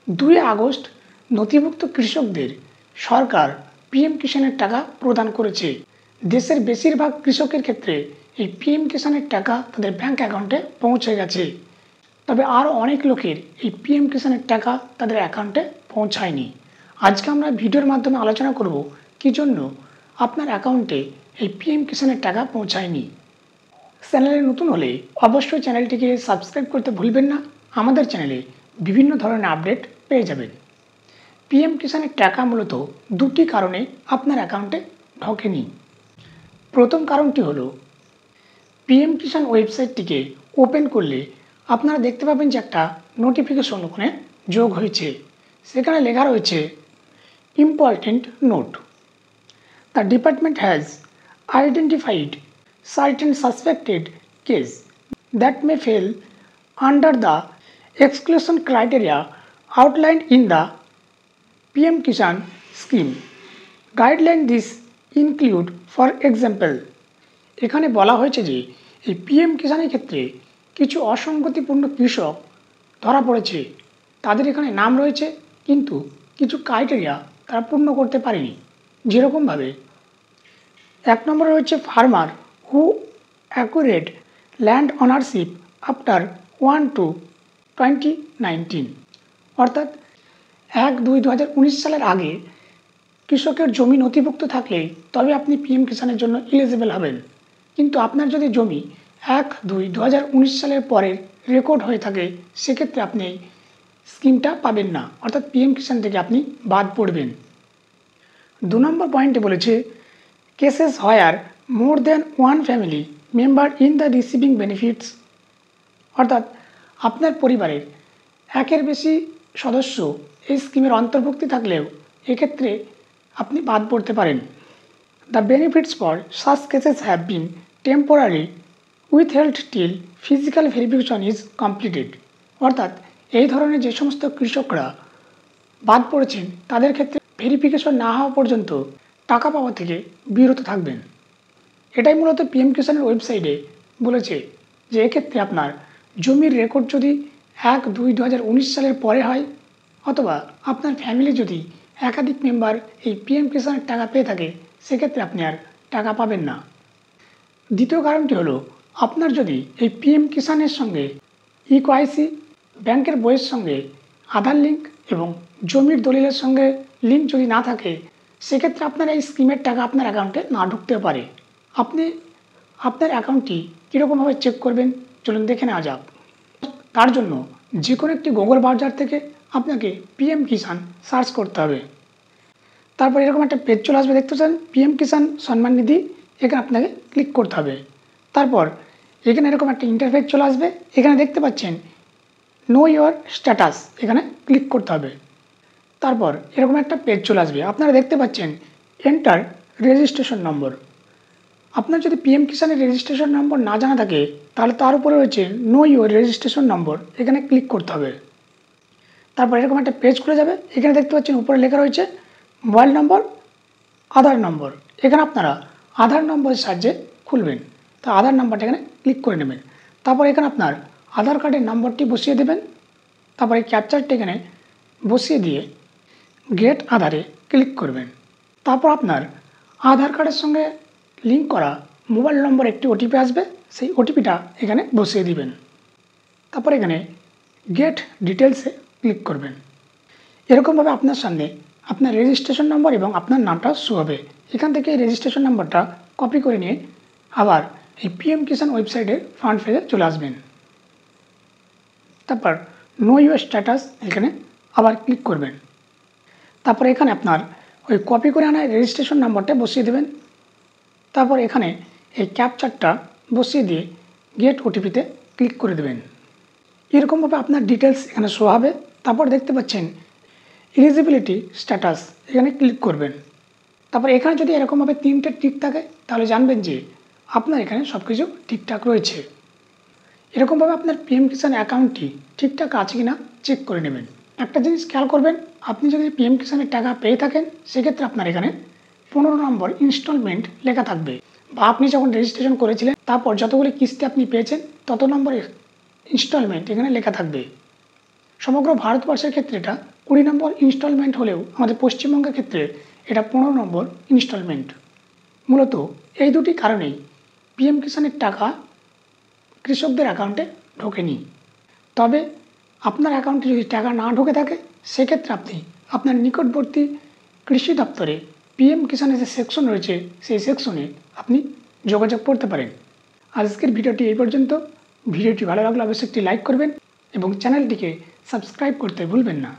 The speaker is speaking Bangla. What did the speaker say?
2 আগস্ট নথিভুক্ত কৃষকদের সরকার পিএম কিষাণের টাকা প্রদান করেছে। দেশের বেশিরভাগ কৃষকের ক্ষেত্রে এই পিএম কিষাণের টাকা তাদের ব্যাংক অ্যাকাউন্টে পৌঁছে গেছে। তবে আরও অনেক লোকের এই পিএম কিষাণের টাকা তাদের অ্যাকাউন্টে পৌঁছায়নি। আজকে আমরা ভিডিওর মাধ্যমে আলোচনা করব কী জন্য আপনার অ্যাকাউন্টে এই পিএম কিষাণের টাকা পৌঁছায়নি। চ্যানেলে নতুন হলে অবশ্যই চ্যানেলটিকে সাবস্ক্রাইব করতে ভুলবেন না। আমাদের চ্যানেলে বিভিন্ন ধরনের আপডেট পেয়ে যাবেন। পিএম কিষাণের টাকা মূলত দুটি কারণে আপনার অ্যাকাউন্টে ঢোকেনি। প্রথম কারণটি হলো পিএম কিষাণ ওয়েবসাইটটিকে ওপেন করলে আপনারা দেখতে পাবেন যে একটা নোটিফিকেশন ওখানে যোগ হয়েছে। সেখানে লেখা রয়েছে important note, the department has identified certain suspected case that may fail under the exclusion criteria outlined in the PM Kishan scheme. Guideline this include for example এখানে বলা হয়েছে যে এই পিএম কিষাণের ক্ষেত্রে কিছু অসঙ্গতিপূর্ণ কৃষক ধরা পড়েছে। তাদের এখানে নাম রয়েছে কিন্তু কিছু ক্রাইটেরিয়া তারা পূর্ণ করতে পারেনি। যেরকমভাবে 1 নম্বরে রয়েছে farmer who acquired land ownership after 1/2/2019 অর্থাৎ 1/2/2019 সালের আগে কৃষকের জমি নথিভুক্ত থাকলে তবে আপনি পিএম কিষাণের জন্য এলিজিবল হবেন। কিন্তু আপনার যদি জমি 1/2/2019 সালের পরের রেকর্ড হয়ে থাকে সেক্ষেত্রে আপনি এই স্কিমটা পাবেন না, অর্থাৎ পিএম কিষাণ থেকে আপনি বাদ পড়বেন। 2 নম্বর পয়েন্টে বলেছে cases where more than one family member in the receiving benefits অর্থাৎ আপনার পরিবারের একের বেশি সদস্য এই স্কিমের অন্তর্ভুক্তি থাকলেও এক্ষেত্রে আপনি বাদ পড়তে পারেন। The benefits for such cases have been temporarily withheld till physical verification is completed অর্থাৎ এই ধরনের যে সমস্ত কৃষকরা বাদ পড়েছেন তাদের ক্ষেত্রে ভেরিফিকেশন না হওয়া পর্যন্ত টাকা পাওয়া থেকে বিরত থাকবেন। এটাই মূলত পিএম কিষাণের ওয়েবসাইটে বলেছে যে এক্ষেত্রে আপনার জমির রেকর্ড যদি 1/2/2019 সালের পরে হয় অথবা আপনার ফ্যামিলি যদি একাধিক মেম্বার এই পিএম কিষাণের টাকা পেয়ে থাকে সেক্ষেত্রে আপনি আর টাকা পাবেন না। দ্বিতীয় কারণটি হলো আপনার যদি এই পিএম কিষাণের সঙ্গে ইকেওয়াইসি ব্যাংকের বইয়ের সঙ্গে আধার লিঙ্ক এবং জমির দলিলের সঙ্গে লিঙ্ক যদি না থাকে সেক্ষেত্রে আপনার এই স্কিমের টাকা আপনার অ্যাকাউন্টে না ঢুকতে পারে। আপনি আপনার অ্যাকাউন্টটি কীরকমভাবে চেক করবেন চলুন দেখে নেওয়া যাক। তার জন্য যে কোনো একটি গুগল ব্রাউজার থেকে আপনাকে পিএম কিষাণ সার্চ করতে হবে। তারপর এরকম একটা পেজ চলে আসবে, দেখতে পাচ্ছেন পিএম কিষাণ সম্মান নিধি, এখানে আপনাকে ক্লিক করতে হবে। তারপর এখানে এরকম একটা ইন্টারফেস চলে আসবে, এখানে দেখতে পাচ্ছেন নো ইওর স্ট্যাটাস, এখানে ক্লিক করতে হবে। তারপর এরকম একটা পেজ চলে আসবে, আপনারা দেখতে পাচ্ছেন এন্টার রেজিস্ট্রেশন নম্বর। আপনার যদি পিএম কিষাণের রেজিস্ট্রেশন নম্বর না জানা থাকে তাহলে তার উপরে রয়েছে নো ইওর রেজিস্ট্রেশন নম্বর, এখানে ক্লিক করতে হবে। তারপর এরকম একটা পেজ খুলে যাবে, এখানে দেখতে পাচ্ছেন উপরে লেখা রয়েছে মোবাইল নম্বর, আধার নম্বর। এখানে আপনারা আধার নম্বরের সাহায্যে খুলবেন, তো আধার নাম্বারটা এখানে ক্লিক করে নেবেন। তারপর এখানে আপনার আধার কার্ডের নম্বরটি বসিয়ে দেবেন। তারপরে ক্যাপচারটি এখানে বসিয়ে দিয়ে গেট আধারে ক্লিক করবেন। তারপর আপনার আধার কার্ডের সঙ্গে লিঙ্ক করা মোবাইল নম্বর একটি ওটিপি আসবে, সেই ওটিপিটা এখানে বসিয়ে দিবেন। তারপর এখানে গেট ডিটেলসে ক্লিক করবেন। এরকমভাবে আপনার সামনে আপনার রেজিস্ট্রেশন নম্বর এবং আপনার নামটা শো হবে। এখান থেকে এই রেজিস্ট্রেশন নাম্বারটা কপি করে নিয়ে আবার এই পিএম কিষাণ ওয়েবসাইটের ফ্রন্ট পেজে চলে আসবেন। তারপর নো ইওর স্ট্যাটাস এখানে আবার ক্লিক করবেন। তারপর এখানে আপনার ওই কপি করে আনা রেজিস্ট্রেশন নাম্বারটা বসিয়ে দেবেন। তারপর এখানে এই ক্যাপচারটা বসিয়ে দিয়ে গেট ওটিপিতে ক্লিক করে দেবেন। এরকমভাবে আপনার ডিটেলস এখানে শো হবে। তারপর দেখতে পাচ্ছেন এলিজিবিলিটি স্ট্যাটাস, এখানে ক্লিক করবেন। তারপর এখানে যদি এরকমভাবে 3টে টিক থাকে তাহলে জানবেন যে আপনার এখানে সব কিছু ঠিকঠাক রয়েছে। এরকমভাবে আপনার পিএম কিষাণ অ্যাকাউন্টটি ঠিকঠাক আছে কিনা চেক করে নেবেন। একটা জিনিস খেয়াল করবেন, আপনি যদি পিএম কিষাণের টাকা পেয়ে থাকেন সেক্ষেত্রে আপনার এখানে 15 নম্বর ইনস্টলমেন্ট লেখা থাকবে, বা আপনি যখন রেজিস্ট্রেশন করেছিলেন তারপর যতগুলি কিস্তি আপনি পেয়েছেন তত নম্বর ইনস্টলমেন্ট এখানে লেখা থাকবে। সমগ্র ভারতবর্ষের ক্ষেত্রে এটা 20 নম্বর ইনস্টলমেন্ট হলেও আমাদের পশ্চিমবঙ্গের ক্ষেত্রে এটা 15 নম্বর ইনস্টলমেন্ট। মূলত এই দুটি কারণেই পিএম কিষাণের টাকা কৃষকদের অ্যাকাউন্টে ঢোকেনি। তবে আপনার অ্যাকাউন্টে যদি টাকা না ঢোকে থাকে সেক্ষেত্রে আপনি আপনার নিকটবর্তী কৃষি দপ্তরে পিএম কিষাণের যে সেকশন রয়েছে সেই সেকশনে আপনি যোগাযোগ করতে পারেন। আজকের ভিডিওটি এই পর্যন্ত। ভিডিওটি ভালো লাগলে অবশ্যই একটি লাইক করবেন এবং চ্যানেলটিকে সাবস্ক্রাইব করতে ভুলবেন না।